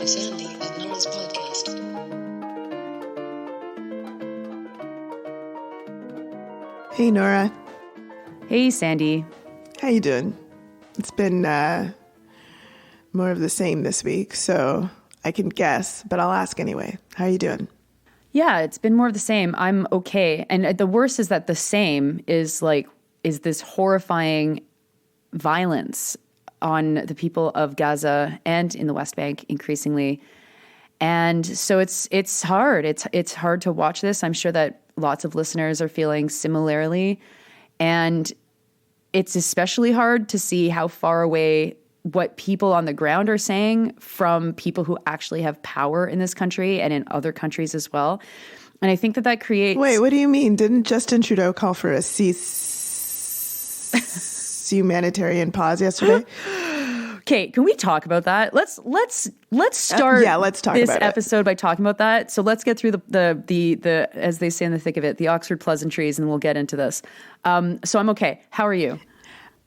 to Sandy and Nora's podcast. Hey, Nora. Hey, Sandy. How you doing? It's been more of the same this week, so I can guess, but I'll ask anyway. How are you doing? Yeah, it's been more of the same. I'm okay. And the worst is that the same is this horrifying violence on the people of Gaza and in the West Bank increasingly. And so it's hard. It's hard to watch this. I'm sure that lots of listeners are feeling similarly. And it's especially hard to see how far away what people on the ground are saying from people who actually have power in this country and in other countries as well. And I think that creates... Wait, what do you mean? Didn't Justin Trudeau call for a humanitarian pause yesterday? Okay, can we talk about that? Let's start let's talk this about episode by talking about that. So let's get through the as they say in the thick of it, the Oxford pleasantries, and we'll get into this. So I'm okay. How are you?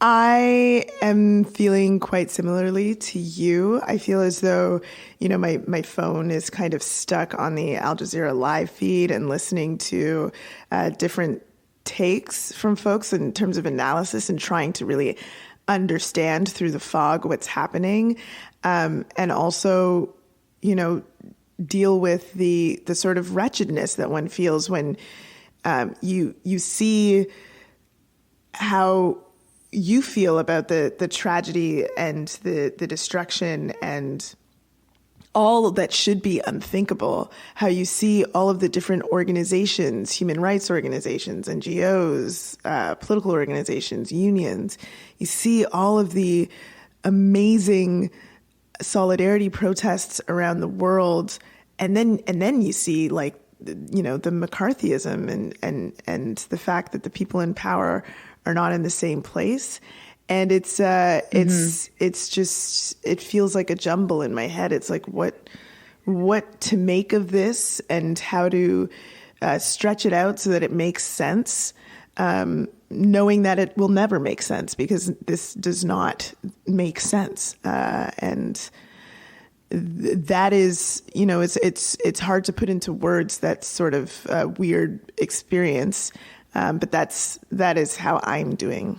I am feeling quite similarly to you. I feel as though, my phone is kind of stuck on the Al Jazeera live feed and listening to different takes from folks in terms of analysis and trying to really understand through the fog what's happening, and also, deal with the sort of wretchedness that one feels when you see how you feel about the tragedy and the destruction and all that should be unthinkable, how you see all of the different organizations, human rights organizations, NGOs, political organizations, unions. You see all of the amazing solidarity protests around the world. And then you see the McCarthyism and the fact that the people in power are not in the same place. And it feels like a jumble in my head. It's like what to make of this and how to stretch it out so that it makes sense, knowing that it will never make sense because this does not make sense. And that is, it's hard to put into words that sort of weird experience. But that is how I'm doing.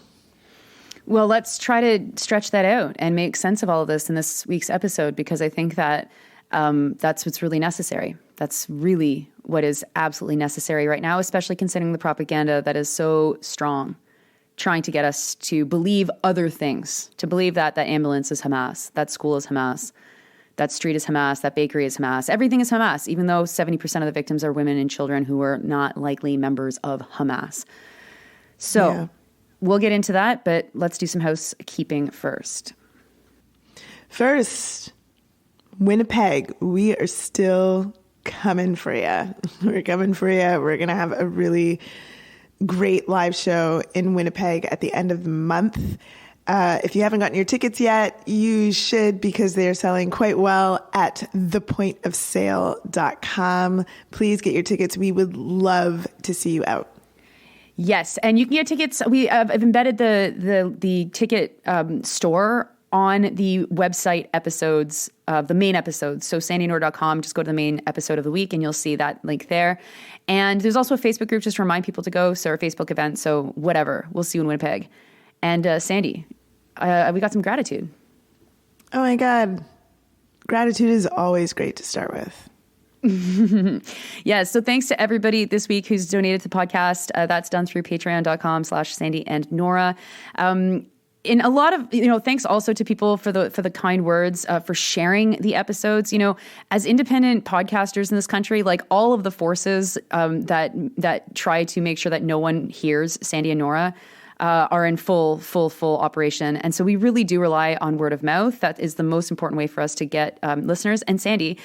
Well, let's try to stretch that out and make sense of all of this in this week's episode, because I think that that's what's really necessary. That's really what is absolutely necessary right now, especially considering the propaganda that is so strong, trying to get us to believe other things, to believe that that ambulance is Hamas, that school is Hamas, that street is Hamas, that bakery is Hamas. Everything is Hamas, even though 70% of the victims are women and children who are not likely members of Hamas. So we'll get into that, but let's do some housekeeping first. First, Winnipeg, we are still coming for you. We're coming for you. We're going to have a really great live show in Winnipeg at the end of the month. If you haven't gotten your tickets yet, you should, because they are selling quite well at thepointofsale.com. Please get your tickets. We would love to see you out. Yes, and you can get tickets. I've embedded the ticket store on the website episodes, the main episodes. So sandynora.com, just go to the main episode of the week and you'll see that link there. And there's also a Facebook group just to remind people to go. So our Facebook event. So whatever, we'll see you in Winnipeg. And Sandy, we got some gratitude. Oh my God. Gratitude is always great to start with. Yeah. So thanks to everybody this week who's donated to the podcast. That's done through patreon.com/Sandy and Nora. In a lot of, thanks also to people for the kind words, for sharing the episodes. As independent podcasters in this country, like all of the forces that try to make sure that no one hears Sandy and Nora are in full operation. And so we really do rely on word of mouth. That is the most important way for us to get listeners. And Sandy,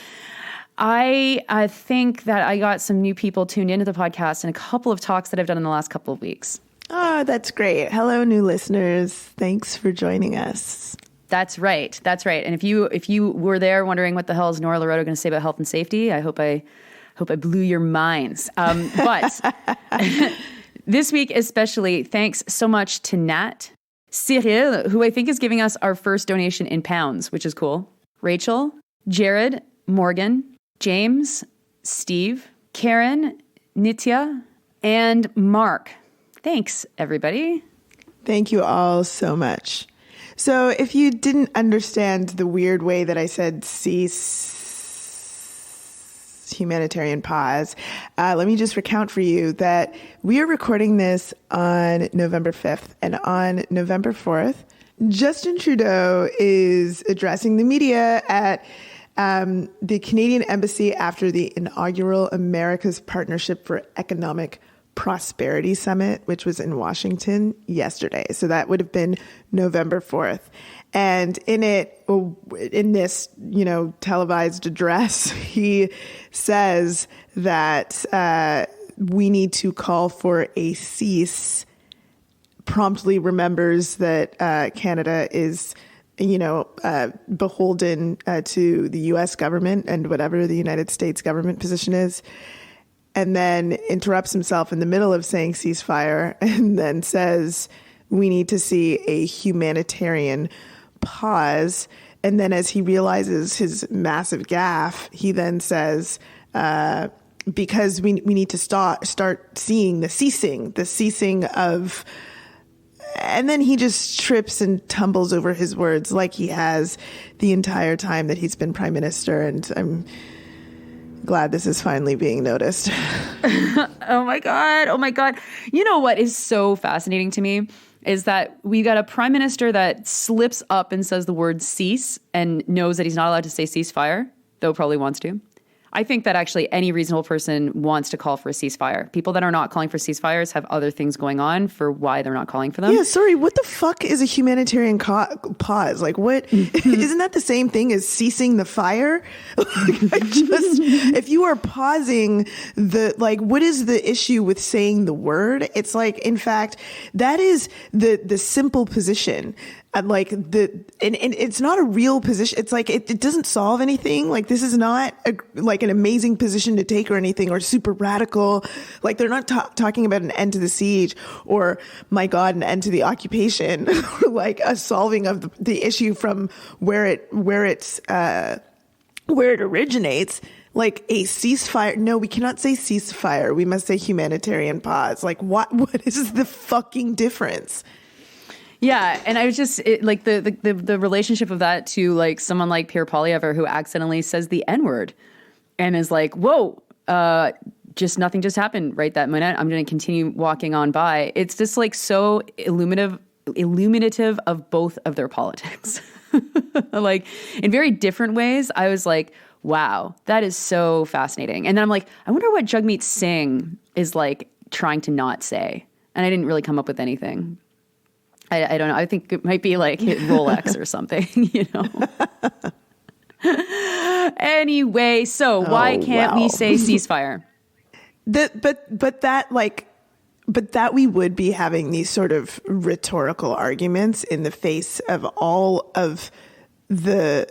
I think that I got some new people tuned into the podcast and a couple of talks that I've done in the last couple of weeks. Oh, that's great. Hello, new listeners. Thanks for joining us. That's right. And if you were there wondering what the hell is Nora Loretto going to say about health and safety, I hope I blew your minds. But this week especially, thanks so much to Nat, Cyril, who I think is giving us our first donation in pounds, which is cool. Rachel, Jared, Morgan, James, Steve, Karen, Nitya, and Mark. Thanks, everybody. Thank you all so much. So if you didn't understand the weird way that I said cease humanitarian pause, let me just recount for you that we are recording this on November 5th. And on November 4th, Justin Trudeau is addressing the media at the Canadian Embassy after the inaugural America's Partnership for Economic Prosperity Summit, which was in Washington yesterday. So that would have been November 4th. And in this, televised address, he says that we need to call for a cease, promptly remembers that Canada is beholden to the U.S. government and whatever the United States government position is, and then interrupts himself in the middle of saying ceasefire and then says we need to see a humanitarian pause. And then as he realizes his massive gaffe, he then says, because we need to start seeing the ceasing of... And then he just trips and tumbles over his words like he has the entire time that he's been prime minister. And I'm glad this is finally being noticed. Oh my God. You know what is so fascinating to me is that we got a prime minister that slips up and says the word cease and knows that he's not allowed to say ceasefire, though probably wants to. I think that actually any reasonable person wants to call for a ceasefire. People that are not calling for ceasefires have other things going on for why they're not calling for them. Yeah, sorry, what the fuck is a humanitarian pause? Like, what? Isn't that the same thing as ceasing the fire? If you are pausing what is the issue with saying the word? It's like, in fact, that is the simple position. And it's not a real position. It's like, it doesn't solve anything. Like, this is not an amazing position to take or anything, or super radical. Like, they're not talking about an end to the siege or, my God, an end to the occupation, or like a solving of the issue from where it originates. Like a ceasefire. No, we cannot say ceasefire. We must say humanitarian pause. Like, what is the fucking difference? Yeah, and I was just the relationship of that to like someone like Pierre Poilievre who accidentally says the N-word and is like, whoa, just nothing just happened right that minute. I'm going to continue walking on by. It's just like so illuminative of both of their politics. Like in very different ways. I was like, wow, that is so fascinating. And then I'm like, I wonder what Jagmeet Singh is like trying to not say. And I didn't really come up with anything. I don't know. I think it might be like hit Rolex or something, Anyway, so why can't we say ceasefire? But that we would be having these sort of rhetorical arguments in the face of all of the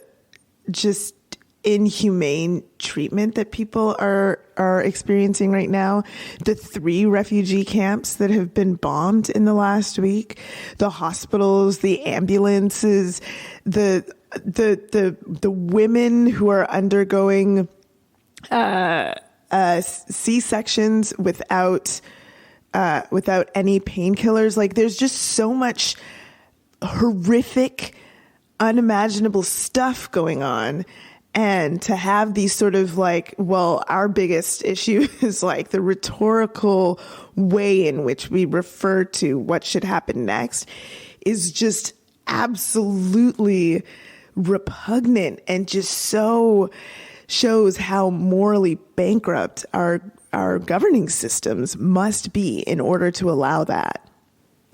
just inhumane treatment that people are experiencing right now. The 3 refugee camps that have been bombed in the last week, the hospitals, the ambulances, the women who are undergoing C-sections without any painkillers. Like, there's just so much horrific, unimaginable stuff going on. And to have these sort of like, well, our biggest issue is like the rhetorical way in which we refer to what should happen next is just absolutely repugnant and just so shows how morally bankrupt our governing systems must be in order to allow that.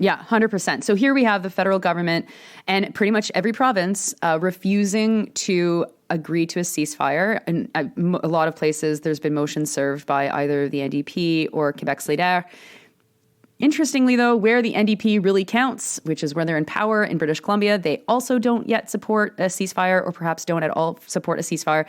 Yeah, 100%. So here we have the federal government and pretty much every province refusing to agree to a ceasefire. And a lot of places, there's been motions served by either the NDP or Quebec Solidaire. Interestingly, though, where the NDP really counts, which is where they're in power in British Columbia, they also don't yet support a ceasefire, or perhaps don't at all support a ceasefire.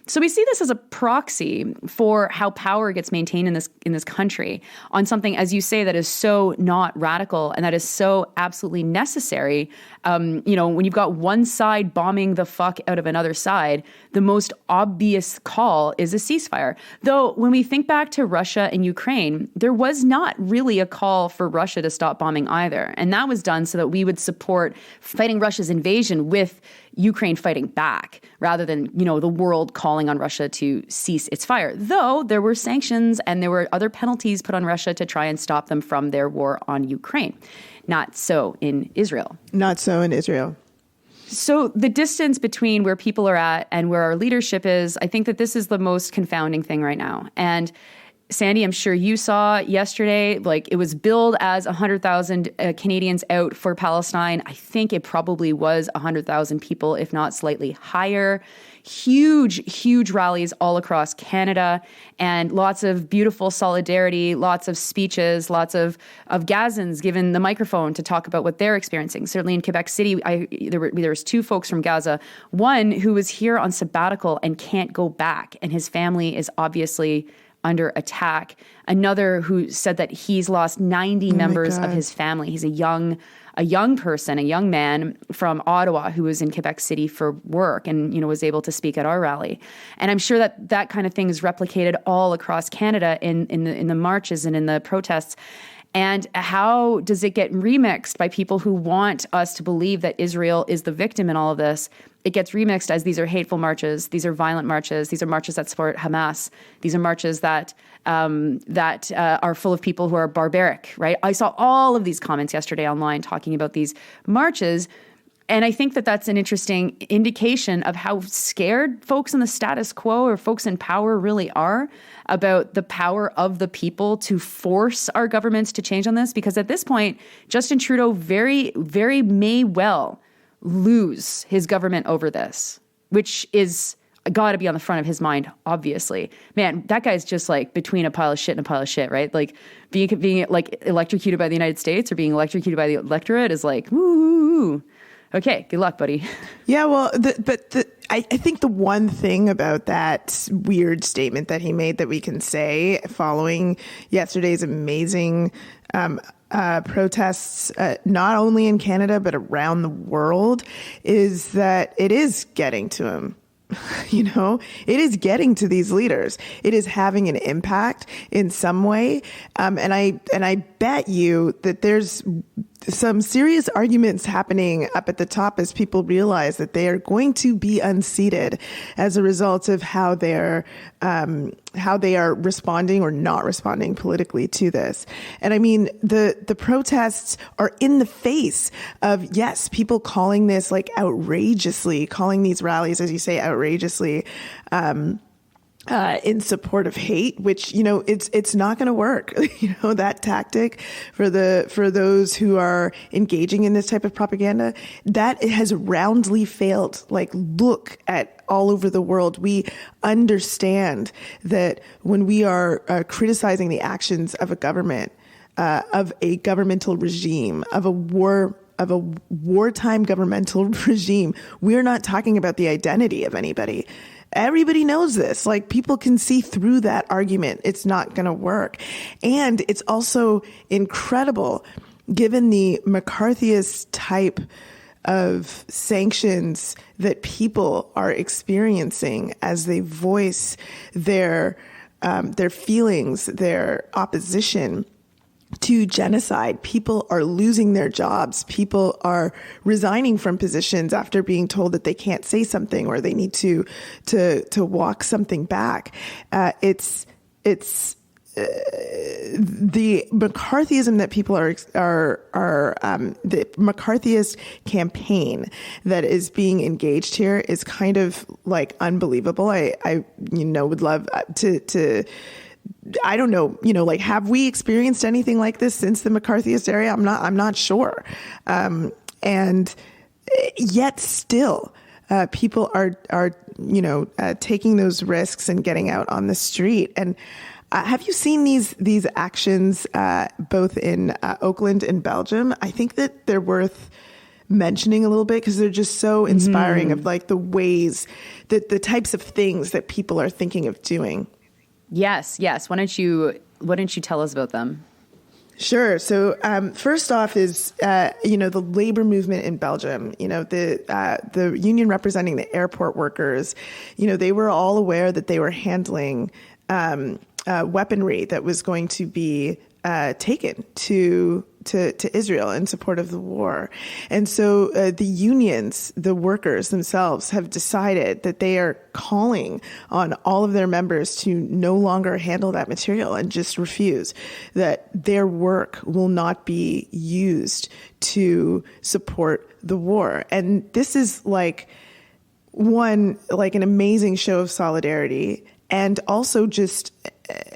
So we see this as a proxy for how power gets maintained in this country on something, as you say, that is so not radical and that is so absolutely necessary. When you've got one side bombing the fuck out of another side, the most obvious call is a ceasefire. Though when we think back to Russia and Ukraine, there was not really a call for Russia to stop bombing either. And that was done so that we would support fighting Russia's invasion with Ukraine fighting back, rather than, the world calling on Russia to cease its fire. Though there were sanctions and there were other penalties put on Russia to try and stop them from their war on Ukraine. Not so in Israel. Not so in Israel. So the distance between where people are at and where our leadership is, I think that this is the most confounding thing right now. And Sandy, I'm sure you saw yesterday, it was billed as 100,000 Canadians out for Palestine. I think it probably was 100,000 people, if not slightly higher. Huge rallies all across Canada, and lots of beautiful solidarity, lots of speeches, lots of Gazans given the microphone to talk about what they're experiencing. Certainly in Quebec City, there was 2 folks from Gaza, one who was here on sabbatical and can't go back, and his family is obviously under attack. Another who said that he's lost 90 members of his family. He's a young person, a young man from Ottawa who was in Quebec City for work and, was able to speak at our rally. And I'm sure that kind of thing is replicated all across Canada in the marches and in the protests. And how does it get remixed by people who want us to believe that Israel is the victim in all of this? It gets remixed as these are hateful marches, these are violent marches, these are marches that support Hamas, these are marches that are full of people who are barbaric, right? I saw all of these comments yesterday online talking about these marches. And I think that that's an interesting indication of how scared folks in the status quo or folks in power really are about the power of the people to force our governments to change on this. Because at this point, Justin Trudeau very, very may well lose his government over this, which is got to be on the front of his mind, obviously. Man, that guy's just between a pile of shit and a pile of shit, right? Being electrocuted by the United States or being electrocuted by the electorate is woo. Okay, good luck, buddy. Yeah, well, I think the one thing about that weird statement that he made that we can say following yesterday's amazing protests, not only in Canada, but around the world, is that it is getting to him. It is getting to these leaders. It is having an impact in some way. And I bet you that there's some serious arguments happening up at the top as people realize that they are going to be unseated as a result of how they are responding or not responding politically to this. And I mean, the protests are in the face of, yes, people calling this outrageously, calling these rallies, as you say, outrageously, in support of hate, which, it's not going to work. That tactic for those who are engaging in this type of propaganda, that has roundly failed. Look at all over the world. We understand that when we are criticizing the actions of a government, of a governmental regime, of a wartime governmental regime, we're not talking about the identity of anybody. Everybody knows this. People can see through that argument. It's not going to work. And it's also incredible, given the McCarthyist type of sanctions that people are experiencing as they voice their feelings, their opposition to genocide. People are losing their jobs. People are resigning from positions after being told that they can't say something or they need to walk something back. It's the McCarthyism that people are the McCarthyist campaign that is being engaged here is kind of unbelievable. I would love to I don't know, have we experienced anything like this since the McCarthyist era? I'm not sure. And yet still, people are taking those risks and getting out on the street. And Have you seen these actions both in Oakland and Belgium? I think that they're worth mentioning a little bit because they're just so inspiring of like the ways that the types of things that people are thinking of doing. Yes. Why don't you tell us about them? Sure. So first off is, the labor movement in Belgium, the union representing the airport workers, they were all aware that they were handling weaponry that was going to be taken to Israel in support of the war. And so the unions, the workers themselves have decided that they are calling on all of their members to no longer handle that material and just refuse, that their work will not be used to support the war. And this is like an amazing show of solidarity and also just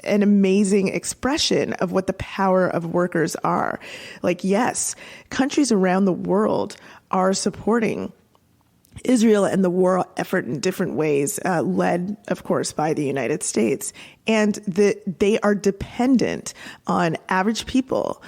an amazing expression of what the power of workers are. Like, yes, countries around the world are supporting Israel and the war effort in different ways, led, of course, by the United States. And they are dependent on average people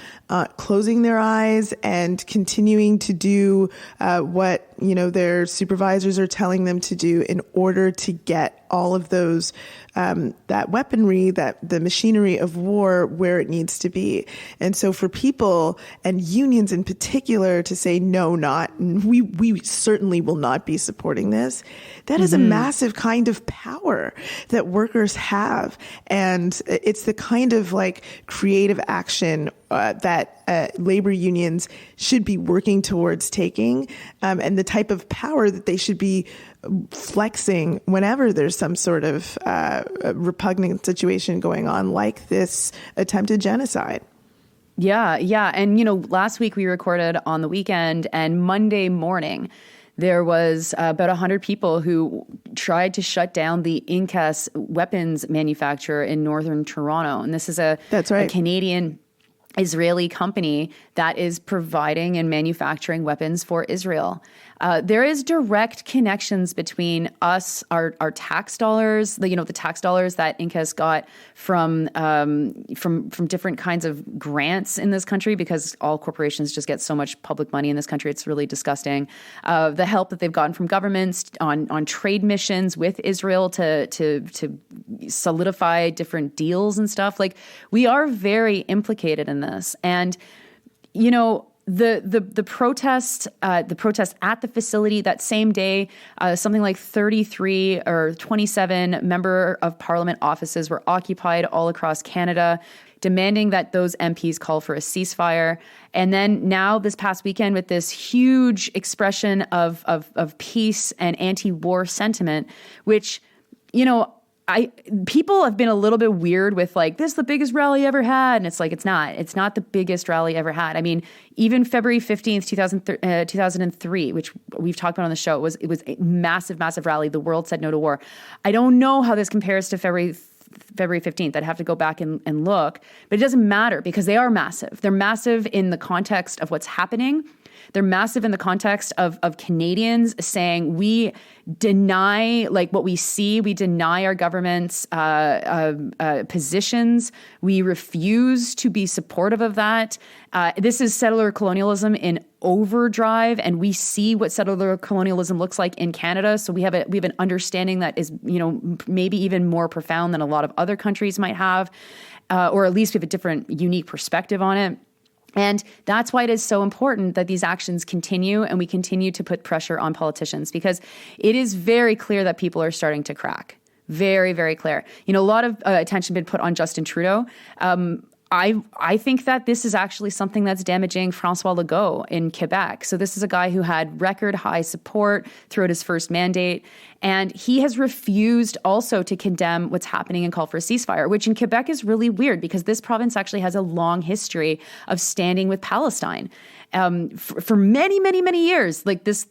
closing their eyes and continuing to do what their supervisors are telling them to do in order to get all of those that weaponry, that the machinery of war where it needs to be. And so for people and unions in particular to say, no, we certainly will not be supporting this, that is a massive kind of power that workers have. And it's the kind of like creative action that labor unions should be working towards taking, and the type of power that they should be flexing whenever there's some sort of repugnant situation going on, like this attempted genocide. Yeah. And, last week we recorded on the weekend, and Monday morning, there was about 100 people who tried to shut down the Incas weapons manufacturer in northern Toronto. And this is a Canadian Israeli company that is providing and manufacturing weapons for Israel. There is direct connections between us, our tax dollars, the tax dollars that Incas got from different kinds of grants in this country, because all corporations just get so much public money in this country. It's really disgusting. The help that they've gotten from governments on trade missions with Israel to solidify different deals and stuff. Like, we are very implicated in this. And, the protest at the facility that same day, something like 33 or 27 member of parliament offices were occupied all across Canada, demanding that those MPs call for a ceasefire. And then now this past weekend, with this huge expression of peace and anti-war sentiment, which, people have been a little bit weird with like, this is the biggest rally ever had. And it's like, it's not the biggest rally ever had. I mean, even February 15th, 2003, which we've talked about on the show, it was a massive, massive rally. The world said no to war. I don't know how this compares to February 15th. I'd have to go back and look, but it doesn't matter because they are massive. They're massive in the context of what's happening. They're massive in the context of Canadians saying we deny what we see. We deny our government's positions. We refuse to be supportive of that. This is settler colonialism in overdrive, and we see what settler colonialism looks like in Canada. So we have an understanding that is, maybe even more profound than a lot of other countries might have, or at least we have a different, unique perspective on it. And that's why it is so important that these actions continue and we continue to put pressure on politicians, because it is very clear that people are starting to crack. Very, very clear. A lot of attention been put on Justin Trudeau. I think that this is actually something that's damaging François Legault in Quebec. So this is a guy who had record high support throughout his first mandate. And he has refused also to condemn what's happening and call for a ceasefire, which in Quebec is really weird because this province actually has a long history of standing with Palestine. For many, many, many years, like this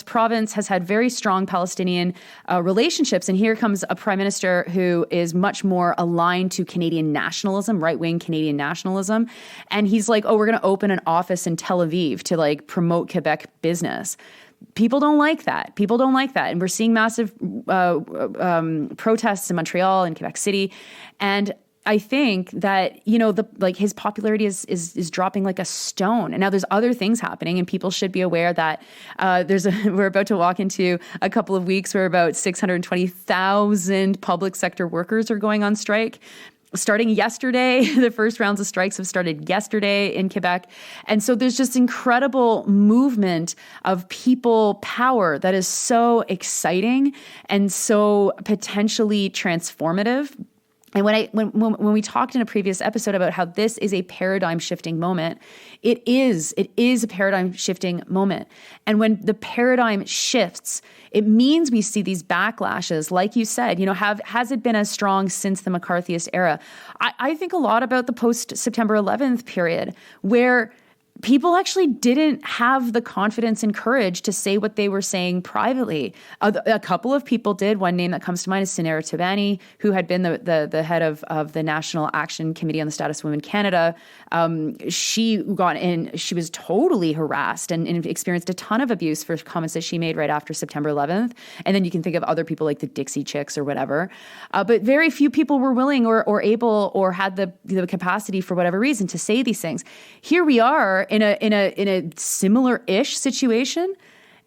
province has had very strong Palestinian relationships. And here comes a prime minister who is much more aligned to Canadian nationalism, right-wing Canadian nationalism. And he's like, oh, we're going to open an office in Tel Aviv to promote Quebec business. People don't like that. And we're seeing massive protests in Montreal and Quebec City. And I think that, you know, his popularity is dropping like a stone. And now there's other things happening, and people should be aware that we're about to walk into a couple of weeks where about 620,000 public sector workers are going on strike. Starting yesterday, the first rounds of strikes have started yesterday in Quebec. And so there's just incredible movement of people power that is so exciting and so potentially transformative. And when we talked in a previous episode about how this is a paradigm shifting moment, it is a paradigm shifting moment. And when the paradigm shifts, it means we see these backlashes. Like you said, you know, has it been as strong since the McCarthyist era? I think a lot about the post September 11th period, where people actually didn't have the confidence and courage to say what they were saying privately. A couple of people did. One name that comes to mind is Nora Tabani, who had been the head of the National Action Committee on the Status of Women Canada. She got in. She was totally harassed and experienced a ton of abuse for comments that she made right after September 11th. And then you can think of other people like the Dixie Chicks or whatever. But very few people were willing or able or had the capacity for whatever reason to say these things. Here we are in a similar-ish situation,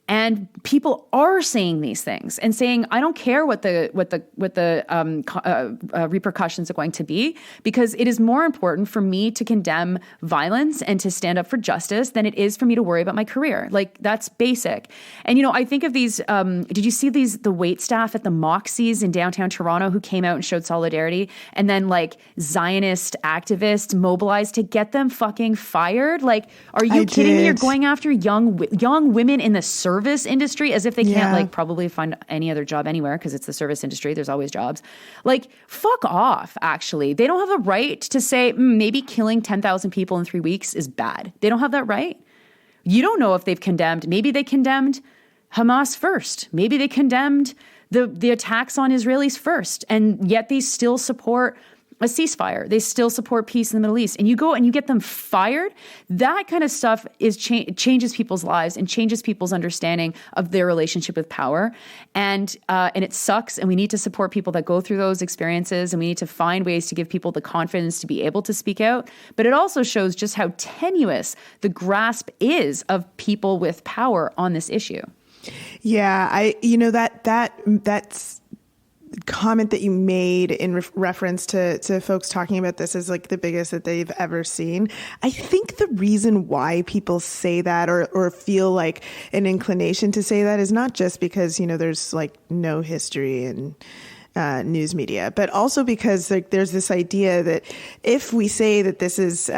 and people are saying these things and saying, I don't care what the repercussions are going to be, because it is more important for me to condemn violence and to stand up for justice than it is for me to worry about my career. Like, that's basic. And, you know, I think of these, did you see the wait staff at the Moxies in downtown Toronto who came out and showed solidarity, and then like Zionist activists mobilized to get them fucking fired? Like, are you kidding me? You're going after young women in the service industry as if they can't like probably find any other job anywhere, because it's the service industry. There's always jobs. Like, fuck off, actually. They don't have a right to say maybe killing 10,000 people in 3 weeks is bad. They don't have that right. You don't know if they've condemned. Maybe they condemned Hamas first. Maybe they condemned the attacks on Israelis first, and yet they still support a ceasefire. They still support peace in the Middle East. And you go and you get them fired. That kind of stuff changes people's lives and changes people's understanding of their relationship with power. And it sucks. And we need to support people that go through those experiences. And we need to find ways to give people the confidence to be able to speak out. But it also shows just how tenuous the grasp is of people with power on this issue. Yeah, that's comment that you made in reference to folks talking about this as like the biggest that they've ever seen. I think the reason why people say that or feel like an inclination to say that is not just because, you know, there's like no history in news media, but also because like there's this idea that if we say that this is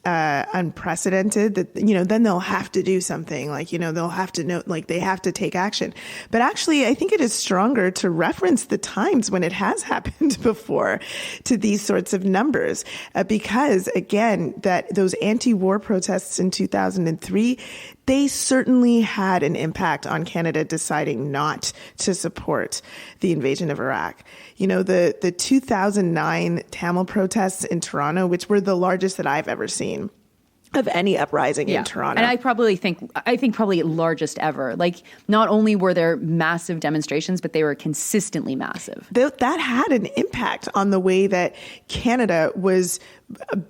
unprecedented, that, you know, then they'll have to do something, like, you know, they'll have to know, like they have to take action. But actually, I think it is stronger to reference the times when it has happened before to these sorts of numbers, because again, that those anti-war protests in 2003, they certainly had an impact on Canada deciding not to support the invasion of Iraq. You know, the 2009 Tamil protests in Toronto, which were the largest that I've ever seen of any uprising in Toronto. And I think probably largest ever. Like, not only were there massive demonstrations, but they were consistently massive. That had an impact on the way that Canada was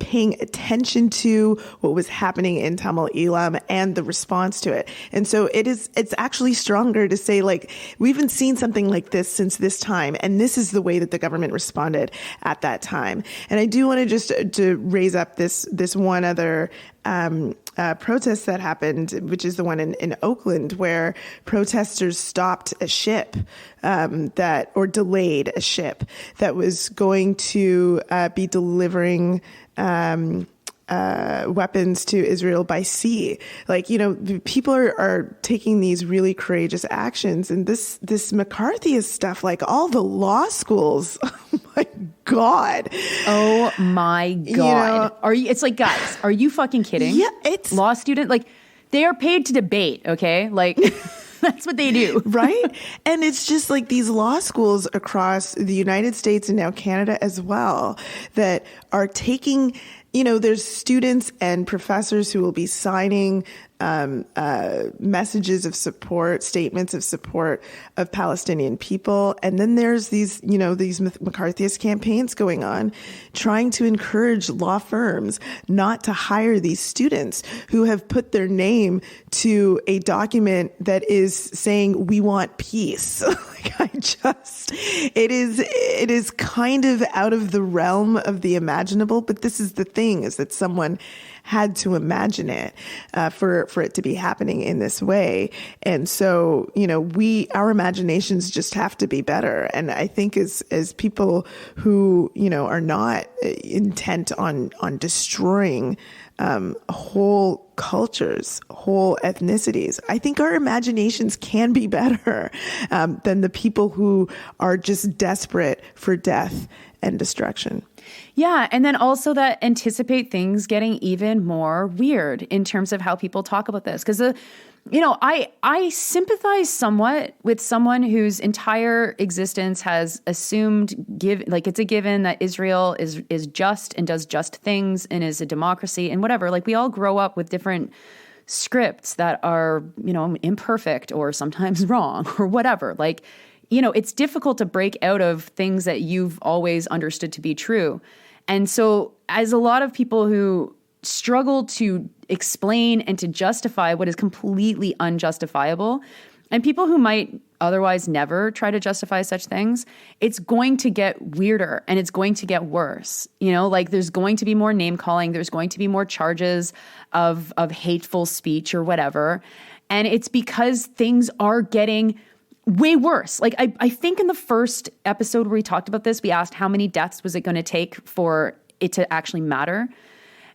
paying attention to what was happening in Tamil Eelam and the response to it. And so it's actually stronger to say, like, we haven't seen something like this since this time, and this is the way that the government responded at that time. And I do want to just to raise up this one other protest that happened, which is the one in Oakland, where protesters stopped a ship or delayed a ship that was going to be delivering weapons to Israel by sea. Like, you know, people are taking these really courageous actions, and this McCarthyist stuff, like all the law schools. Oh my God. You know, it's like, guys, are you fucking kidding? Yeah, it's law student. Like, they are paid to debate. Okay. Like, that's what they do. Right. And it's just like these law schools across the United States and now Canada as well that are taking there's students and professors who will be signing messages of support, statements of support of Palestinian people. And then there's these McCarthyist campaigns going on, trying to encourage law firms not to hire these students who have put their name to a document that is saying, we want peace. It is kind of out of the realm of the imaginable, but this is the thing, is that someone had to imagine it for it to be happening in this way. And so, our imaginations just have to be better. And I think as people who, are not intent on destroying whole cultures, whole ethnicities, I think our imaginations can be better than the people who are just desperate for death and destruction. Yeah. And then also that anticipate things getting even more weird in terms of how people talk about this. Because, I sympathize somewhat with someone whose entire existence has assumed, it's a given that Israel is just and does just things and is a democracy and whatever. Like, we all grow up with different scripts that are, imperfect or sometimes wrong or whatever. Like, it's difficult to break out of things that you've always understood to be true. And so as a lot of people who struggle to explain and to justify what is completely unjustifiable, and people who might otherwise never try to justify such things, it's going to get weirder and it's going to get worse. There's going to be more name calling. There's going to be more charges of hateful speech or whatever. And it's because things are getting way worse. Like, I think in the first episode where we talked about this, we asked how many deaths was it going to take for it to actually matter?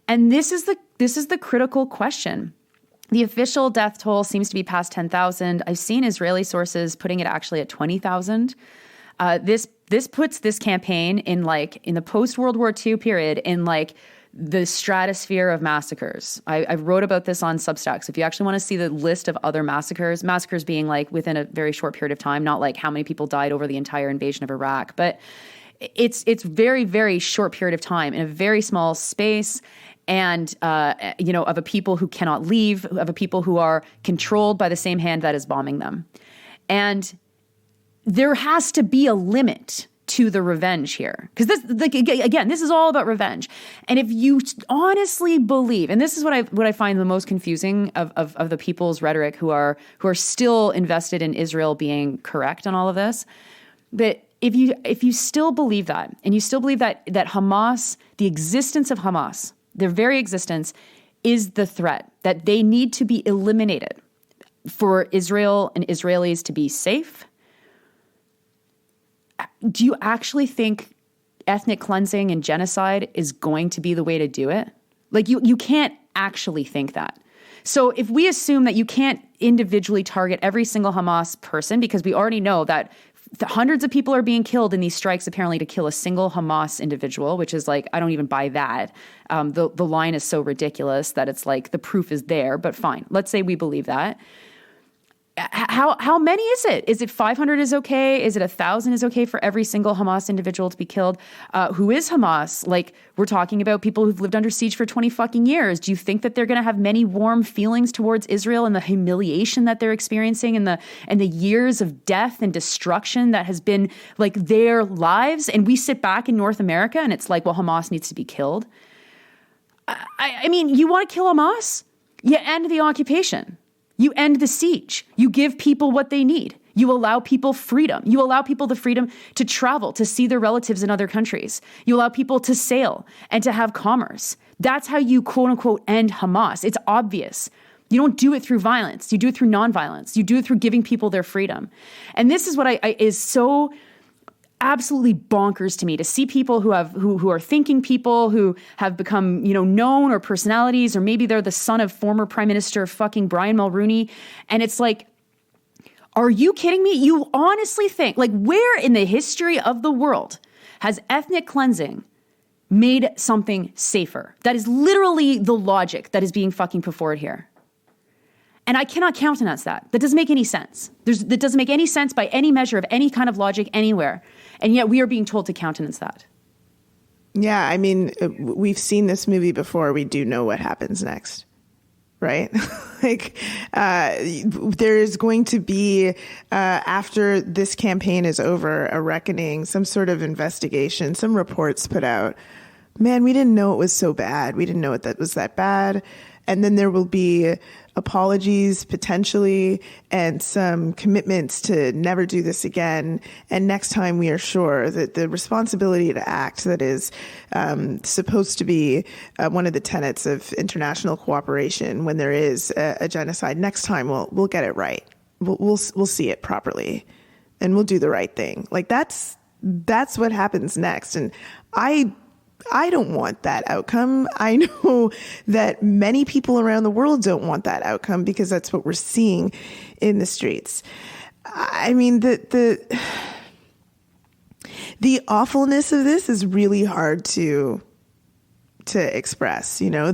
And this is the critical question. The official death toll seems to be past 10,000. I've seen Israeli sources putting it actually at 20,000. This puts this campaign in the post-World War II period in the stratosphere of massacres. I wrote about this on Substack. So if you actually want to see the list of other massacres being within a very short period of time, not how many people died over the entire invasion of Iraq, but it's very, very short period of time in a very small space. And, of a people who cannot leave, of a people who are controlled by the same hand that is bombing them. And there has to be a limit to the revenge here. Because this is all about revenge. And if you honestly believe, and this is what I find the most confusing of the people's rhetoric who are still invested in Israel being correct on all of this, that if you still believe that, and you still believe that Hamas, the existence of Hamas, their very existence, is the threat, that they need to be eliminated for Israel and Israelis to be safe, do you actually think ethnic cleansing and genocide is going to be the way to do it? You can't actually think that. So if we assume that you can't individually target every single Hamas person, because we already know that hundreds of people are being killed in these strikes apparently to kill a single Hamas individual, which is I don't even buy that. The line is so ridiculous that it's the proof is there, but fine. Let's say we believe that. How many is it? Is it 500 is okay? Is it 1,000 is okay for every single Hamas individual to be killed? Who is Hamas? We're talking about people who've lived under siege for 20 fucking years. Do you think that they're going to have many warm feelings towards Israel and the humiliation that they're experiencing and the years of death and destruction that has been their lives? And we sit back in North America and it's well, Hamas needs to be killed. I mean, you want to kill Hamas? You end the occupation. You end the siege. You give people what they need. You allow people freedom. You allow people the freedom to travel, to see their relatives in other countries. You allow people to sail and to have commerce. That's how you, quote unquote, end Hamas. It's obvious. You don't do it through violence. You do it through nonviolence. You do it through giving people their freedom. And this is what is so absolutely bonkers to me, to see people who are thinking people who have become, known or personalities, or maybe they're the son of former Prime Minister fucking Brian Mulroney. And it's are you kidding me? You honestly think, where in the history of the world has ethnic cleansing made something safer? That is literally the logic that is being fucking put forward here. And I cannot countenance that. That doesn't make any sense. That doesn't make any sense by any measure of any kind of logic anywhere. And yet we are being told to countenance that. Yeah, I mean, we've seen this movie before. We do know what happens next, right? Like, there is going to be, after this campaign is over, a reckoning, some sort of investigation, some reports put out. Man, we didn't know it was so bad. We didn't know it that was that bad. And then there will be apologies potentially and some commitments to never do this again. And next time we are sure that the responsibility to act that is supposed to be one of the tenets of international cooperation when there is a genocide, next time we'll get it right. We'll see it properly and we'll do the right thing. Like that's what happens next. And I don't want that outcome. I know that many people around the world don't want that outcome because that's what we're seeing in the streets. I mean, the awfulness of this is really hard to express. You know,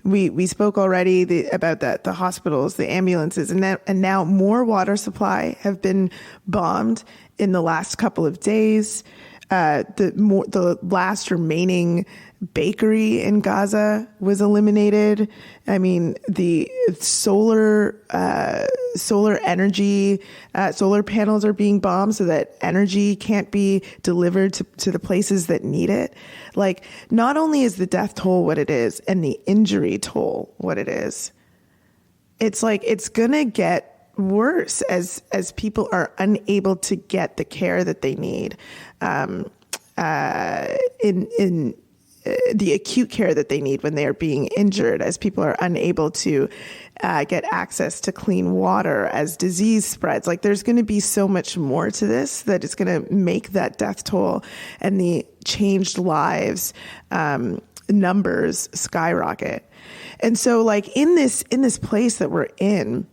we spoke already about the hospitals, the ambulances, and now more water supply have been bombed in the last couple of days. The last remaining bakery in Gaza was eliminated. I mean, the solar energy, solar panels are being bombed so that energy can't be delivered to the places that need it. Like, not only is the death toll what it is and the injury toll what it is, it's like it's gonna get worse as people are unable to get the care that they need, in the acute care that they need when they are being injured, as people are unable to get access to clean water, as disease spreads. Like, there's going to be so much more to this that is going to make that death toll and the changed lives numbers skyrocket. And so, like, in this place that we're in,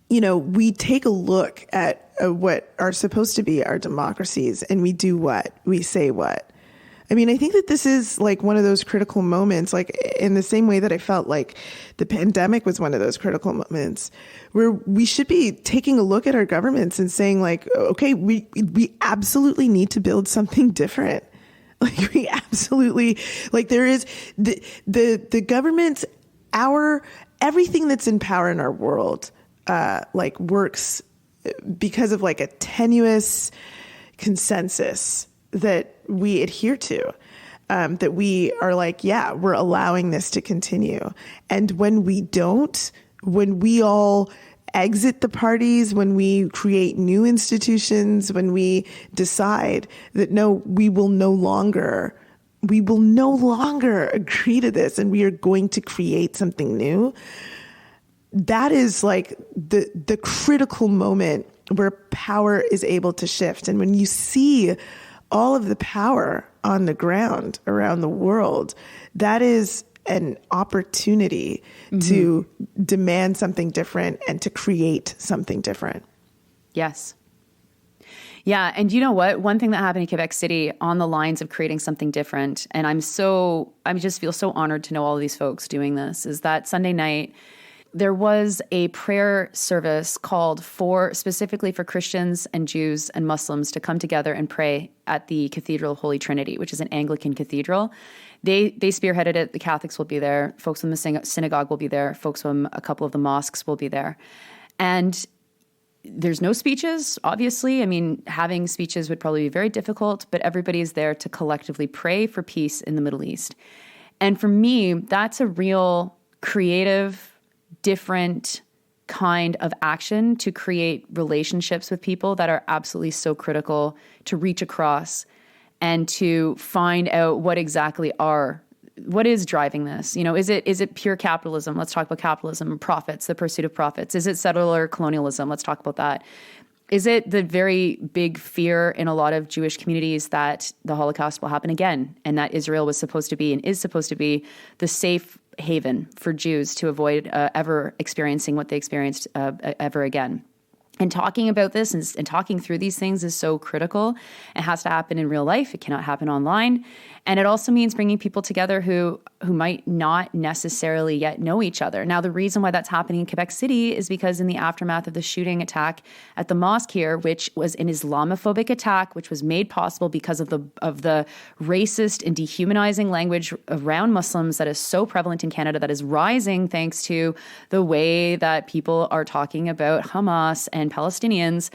you know, we take a look at what are supposed to be our democracies and we do what? We say what? I mean, I think that this is like one of those critical moments, like in the same way that I felt like the pandemic was one of those critical moments where we should be taking a look at our governments and saying like, okay, we absolutely need to build something different. Like we absolutely, like there is the government, everything that's in power in our world, like works because of like a tenuous consensus that we adhere to, that we are like, yeah, we're allowing this to continue. And when we don't, when we all exit the parties, when we create new institutions, when we decide that no, we will no longer agree to this and we are going to create something new, that is like the critical moment where power is able to shift. And when you see all of the power on the ground around the world, that is an opportunity to demand something different and to create something different. Yes. Yeah. And you know what? One thing that happened in Quebec City on the lines of creating something different, and I just feel so honored to know all of these folks doing this, is that Sunday night, there was a prayer service called specifically for Christians and Jews and Muslims to come together and pray at the Cathedral of Holy Trinity, which is an Anglican cathedral. They spearheaded it. The Catholics will be there. Folks from the synagogue will be there. Folks from a couple of the mosques will be there. And there's no speeches, obviously. I mean, having speeches would probably be very difficult, but everybody is there to collectively pray for peace in the Middle East. And for me, that's a real creative, different kind of action to create relationships with people that are absolutely so critical to reach across and to find out what is driving this. You know, is it pure capitalism? Let's talk about capitalism, profits, the pursuit of profits. Is it settler colonialism? Let's talk about that. Is it the very big fear in a lot of Jewish communities that the Holocaust will happen again and that Israel was supposed to be and is supposed to be the safe haven for Jews to avoid ever experiencing what they experienced ever again? And talking about this and talking through these things is so critical. It has to happen in real life. It cannot happen online. And it also means bringing people together who who might not necessarily yet know each other. Now, the reason why that's happening in Quebec City is because in the aftermath of the shooting attack at the mosque here, which was an Islamophobic attack, which was made possible because of the racist and dehumanizing language around Muslims that is so prevalent in Canada, that is rising thanks to the way that people are talking about Hamas and Palestinians.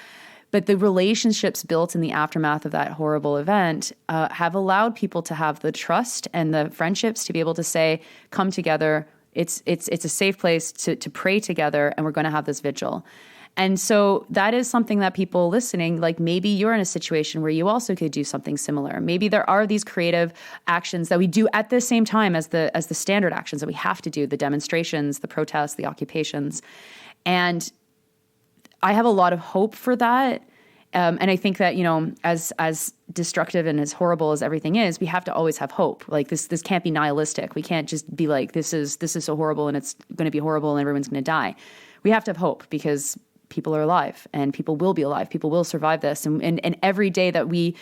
But the relationships built in the aftermath of that horrible event have allowed people to have the trust and the friendships to be able to say, come together. It's a safe place to pray together, and we're going to have this vigil. And so that is something that people listening, like maybe you're in a situation where you also could do something similar. Maybe there are these creative actions that we do at the same time as the standard actions that we have to do, the demonstrations, the protests, the occupations. And I have a lot of hope for that. And I think that, as destructive and as horrible as everything is, we have to always have hope. Like this can't be nihilistic. We can't just be like, this is so horrible and it's going to be horrible and everyone's going to die. We have to have hope because people are alive and people will be alive. People will survive this. And every day that we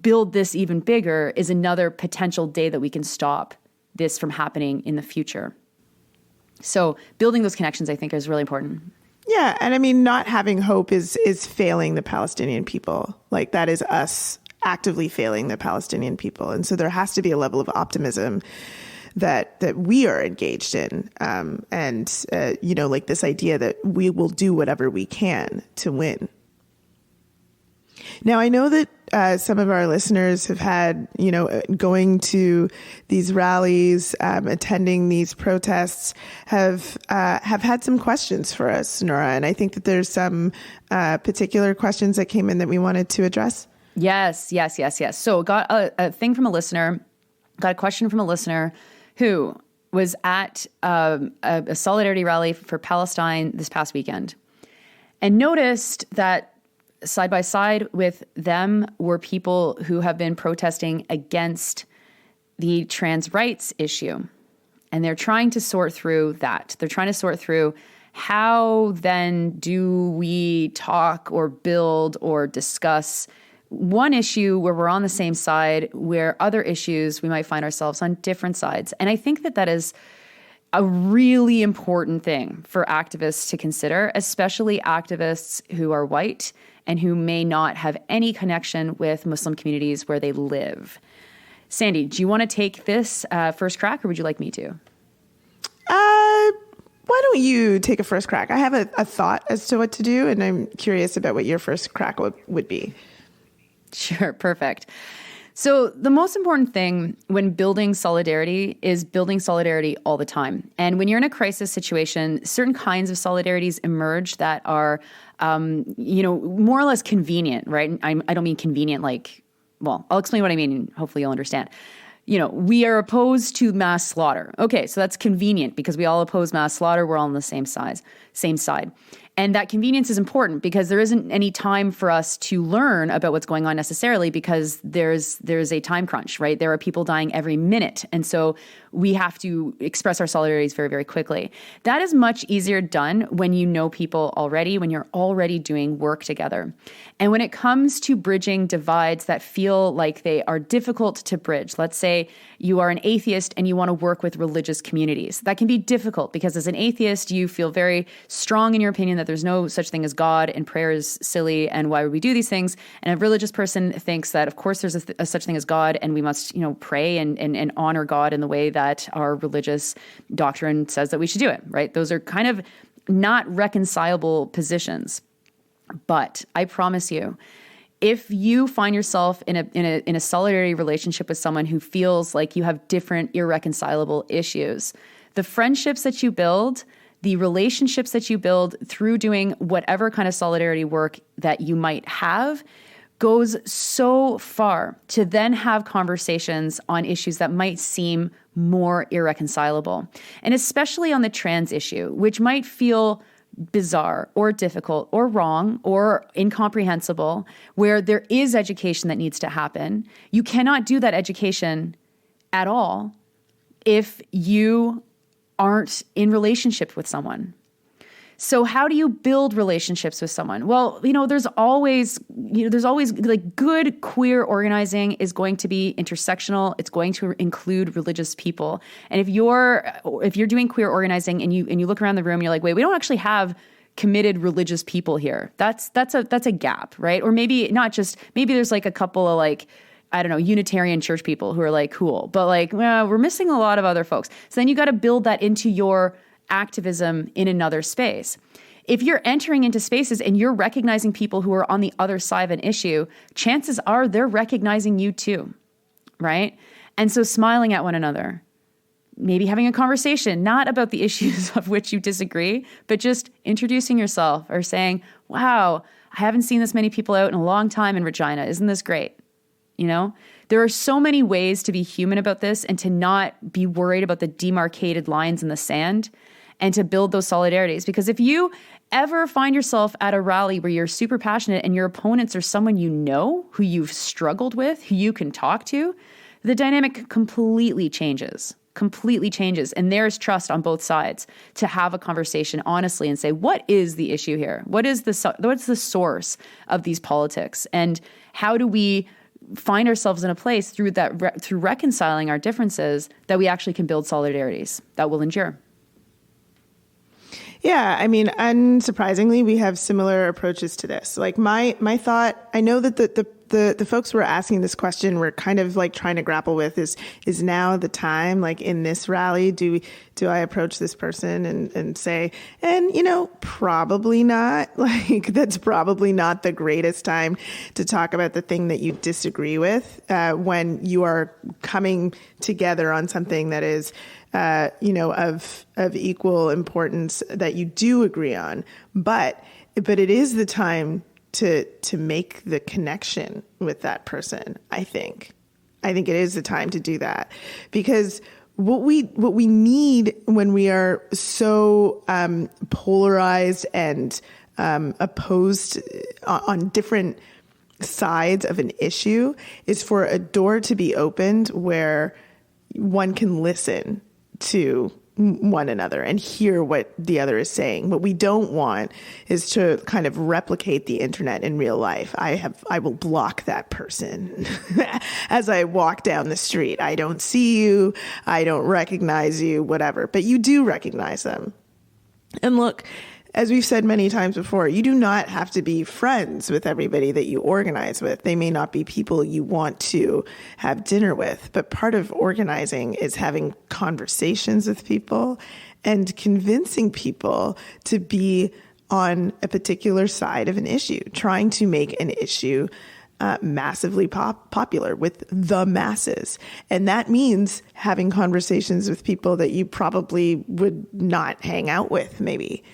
build this even bigger is another potential day that we can stop this from happening in the future. So building those connections, I think, is really important. Yeah. And I mean, not having hope is failing the Palestinian people. Like that is us actively failing the Palestinian people. And so there has to be a level of optimism that we are engaged in. Like this idea that we will do whatever we can to win. Now, I know that some of our listeners have had, going to these rallies, attending these protests, have had some questions for us, Nora. And I think that there's some particular questions that came in that we wanted to address. Yes. So got a thing from a listener, got a question from a listener who was at a solidarity rally for Palestine this past weekend and noticed that side by side with them were people who have been protesting against the trans rights issue. And they're trying to sort through that. They're trying to sort through how then do we talk or build or discuss one issue where we're on the same side, where other issues we might find ourselves on different sides. And I think that is a really important thing for activists to consider, especially activists who are white and who may not have any connection with Muslim communities where they live. Sandy, do you want to take this first crack, or would you like me to? Why don't you take a first crack? I have a thought as to what to do, and I'm curious about what your first crack would be. Sure, perfect. So the most important thing when building solidarity is building solidarity all the time. And when you're in a crisis situation, certain kinds of solidarities emerge that are, more or less convenient, right? I don't mean convenient I'll explain what I mean. Hopefully you'll understand. We are opposed to mass slaughter. Okay, so that's convenient because we all oppose mass slaughter. We're all on the same side. And that convenience is important because there isn't any time for us to learn about what's going on necessarily because there's a time crunch, right? There are people dying every minute. And so we have to express our solidarities very, very quickly. That is much easier done when you know people already, when you're already doing work together. And when it comes to bridging divides that feel like they are difficult to bridge, let's say you are an atheist and you want to work with religious communities. That can be difficult because as an atheist, you feel very strong in your opinion that there's no such thing as God and prayer is silly and why would we do these things? And a religious person thinks that, of course, there's a such thing as God and we must, pray and honor God in the way that our religious doctrine says that we should do it, right? Those are kind of not reconcilable positions. But I promise you, if you find yourself in a solidarity relationship with someone who feels like you have different irreconcilable issues, the friendships that you build, the relationships that you build through doing whatever kind of solidarity work that you might have goes so far to then have conversations on issues that might seem more irreconcilable. And especially on the trans issue, which might feel bizarre or difficult or wrong or incomprehensible, where there is education that needs to happen. You cannot do that education at all if you aren't in relationship with someone. So how do you build relationships with someone? Well, there's always like good queer organizing is going to be intersectional. It's going to include religious people. And if you're doing queer organizing and you look around the room, you're like, wait, we don't actually have committed religious people here. That's a gap, right? Or maybe not just, maybe there's like a couple of like, I don't know, Unitarian church people who are like, cool, but like, well, we're missing a lot of other folks. So then you got to build that into your activism in another space. If you're entering into spaces and you're recognizing people who are on the other side of an issue, chances are they're recognizing you too, right? And so smiling at one another, maybe having a conversation, not about the issues of which you disagree, but just introducing yourself or saying, wow, I haven't seen this many people out in a long time in Regina. Isn't this great? There are so many ways to be human about this and to not be worried about the demarcated lines in the sand and to build those solidarities. Because if you ever find yourself at a rally where you're super passionate and your opponents are someone you know, who you've struggled with, who you can talk to, the dynamic completely changes. And there's trust on both sides to have a conversation honestly and say, what is the issue here? What's the source of these politics? And how do we find ourselves in a place through reconciling our differences that we actually can build solidarities that will endure? Yeah, I mean, unsurprisingly, we have similar approaches to this. Like my thought, I know that the folks who are asking this question were kind of like trying to grapple with is now the time, like in this rally, do I approach this person and say, and probably not, like that's probably not the greatest time to talk about the thing that you disagree with when you are coming together on something that is of equal importance that you do agree on. But it is the time to make the connection with that person, I think. I think it is the time to do that. Because what we need when we are so polarized and opposed on different sides of an issue is for a door to be opened where one can listen to one another and hear what the other is saying. What we don't want is to kind of replicate the internet in real life. I will block that person as I walk down the street. I don't see you. I don't recognize you, whatever, but you do recognize them. And look, as we've said many times before, you do not have to be friends with everybody that you organize with. They may not be people you want to have dinner with, but part of organizing is having conversations with people and convincing people to be on a particular side of an issue, trying to make an issue massively popular with the masses. And that means having conversations with people that you probably would not hang out with, maybe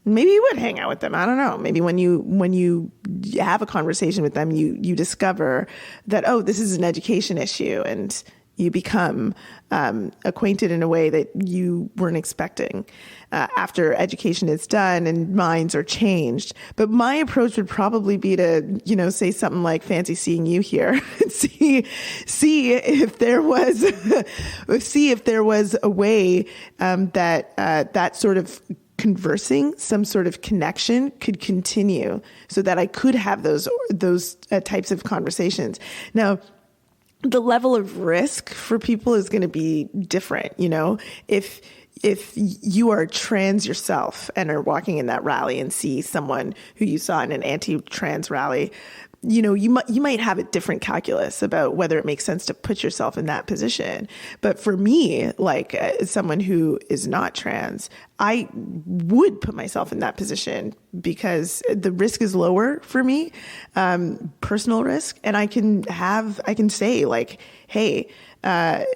you would hang out with them. I don't know. Maybe when you have a conversation with them, you discover that, oh, this is an education issue, and you become acquainted in a way that you weren't expecting after education is done and minds are changed. But my approach would probably be to, say something like, fancy seeing you here. see if there was a way that sort of conversing, some sort of connection could continue so that I could have those types of conversations. Now, the level of risk for people is going to be different. If you are trans yourself and are walking in that rally and see someone who you saw in an anti-trans rally, you might have a different calculus about whether it makes sense to put yourself in that position. But for me, like someone who is not trans, I would put myself in that position because the risk is lower for me, personal risk. And I can say like, hey,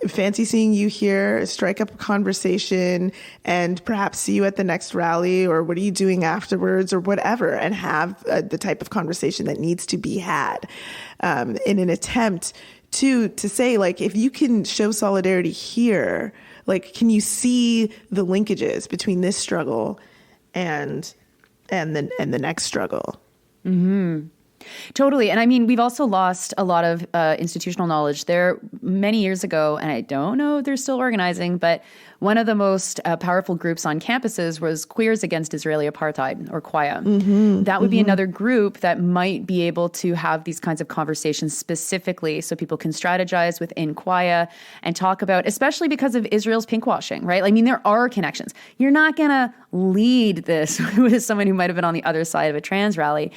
fancy seeing you here, strike up a conversation and perhaps see you at the next rally, or what are you doing afterwards, or whatever, and have the type of conversation that needs to be had in an attempt to say, like, if you can show solidarity here, like, can you see the linkages between this struggle and the next struggle? Mm-hmm. Totally. And I mean, we've also lost a lot of institutional knowledge. There many years ago, and I don't know if they're still organizing, but one of the most powerful groups on campuses was Queers Against Israeli Apartheid, or QAIA. That would be another group that might be able to have these kinds of conversations specifically so people can strategize within QAIA and talk about, especially because of Israel's pinkwashing, right? I mean, there are connections. You're not going to lead this with someone who might have been on the other side of a trans rally.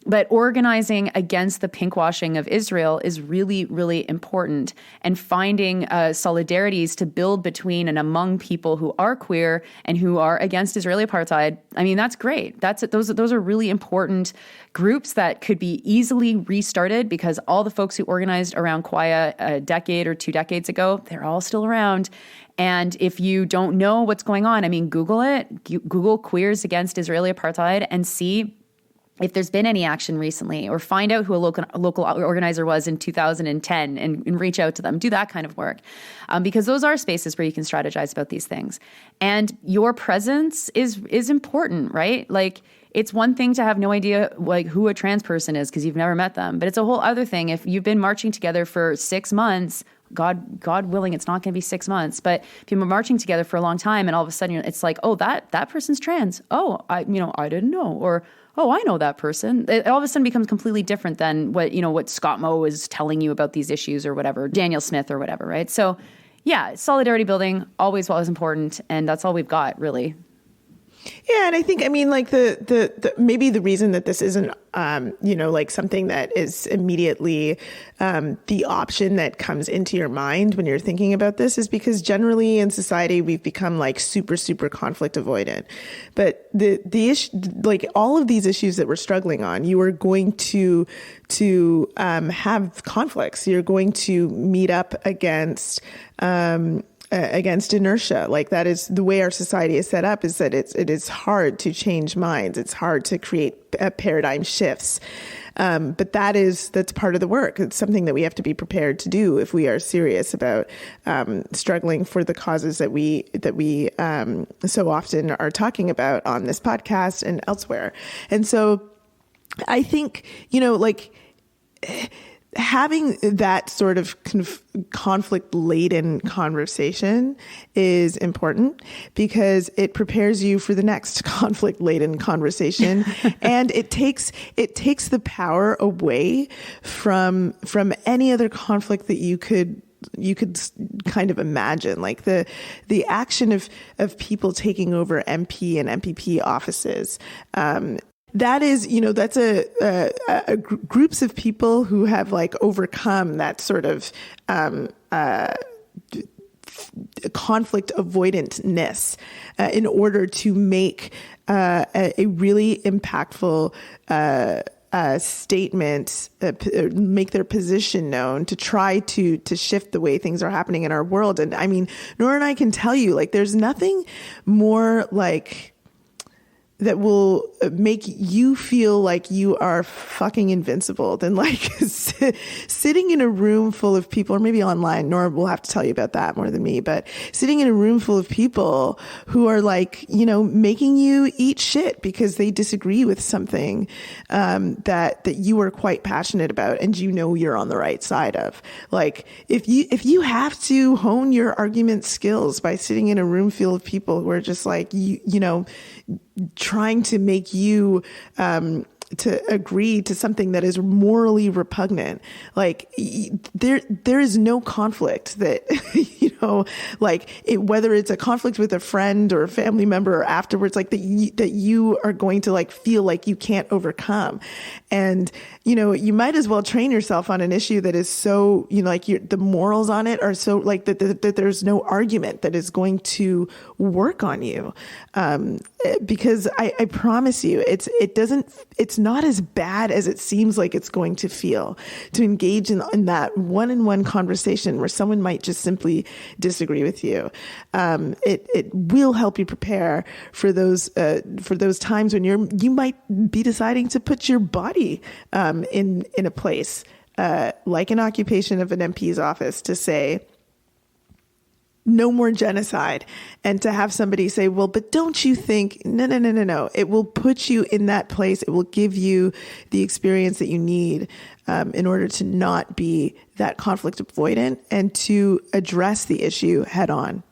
But organizing against the pinkwashing of Israel is really, really important. And finding solidarities to build between and among people who are queer and who are against Israeli apartheid, I mean, that's great. Those are really important groups that could be easily restarted, because all the folks who organized around QAIA a decade or 2 decades ago, they're all still around. And if you don't know what's going on, I mean, Google it. Google Queers Against Israeli Apartheid and see if there's been any action recently, or find out who a local organizer was in 2010 and reach out to them. Do that kind of work, because those are spaces where you can strategize about these things. And your presence is important, right? Like, it's one thing to have no idea like who a trans person is because you've never met them, but it's a whole other thing if you've been marching together for 6 months. God willing, it's not going to be 6 months. But if you've been marching together for a long time, and all of a sudden it's like, oh, that person's trans. Oh, I didn't know. Or, oh, I know that person. It all of a sudden becomes completely different than what Scott Moe is telling you about these issues, or whatever, Daniel Smith or whatever, right? So yeah, solidarity building, always important. And that's all we've got, really. Yeah, and I think, I mean, like the maybe the reason that this isn't, like something that is immediately the option that comes into your mind when you're thinking about this is because generally in society we've become like super, super conflict avoidant. But the issue, like all of these issues that we're struggling on, you are going to have conflicts. You're going to meet up against inertia. Like, that is the way our society is set up, is that it is hard to change minds. It's hard to create paradigm shifts. But that's part of the work. It's something that we have to be prepared to do if we are serious about struggling for the causes that we so often are talking about on this podcast and elsewhere. And so I think, having that sort of conflict-laden conversation is important, because it prepares you for the next conflict-laden conversation, and it takes the power away from any other conflict that you could kind of imagine, like the action of people taking over MP and MPP offices. That is, that's a groups of people who have like overcome that sort of conflict avoidantness in order to make a really impactful statement, make their position known, to try to shift the way things are happening in our world. And I mean, Nora and I can tell you, like, there's nothing more like that will make you feel like you are fucking invincible than like sitting in a room full of people, or maybe online. Nora will have to tell you about that more than me, but sitting in a room full of people who are like, making you eat shit because they disagree with something that you are quite passionate about and you're on the right side of. Like, if you have to hone your argument skills by sitting in a room full of people who are just like, trying to make you to agree to something that is morally repugnant, like there is no conflict that whether it's a conflict with a friend or a family member or afterwards, like that you are going to like feel like you can't overcome. And you might as well train yourself on an issue that is so the morals on it are so like that there's no argument that is going to work on you, because I promise you it's not as bad as it seems like it's going to feel to engage in that one-on-one conversation where someone might just simply disagree with you. It will help you prepare for those times when you might be deciding to put your body in a place like an occupation of an MP's office to say, no more genocide. And to have somebody say, well, but don't you think, no. It will put you in that place. It will give you the experience that you need in order to not be that conflict avoidant and to address the issue head on.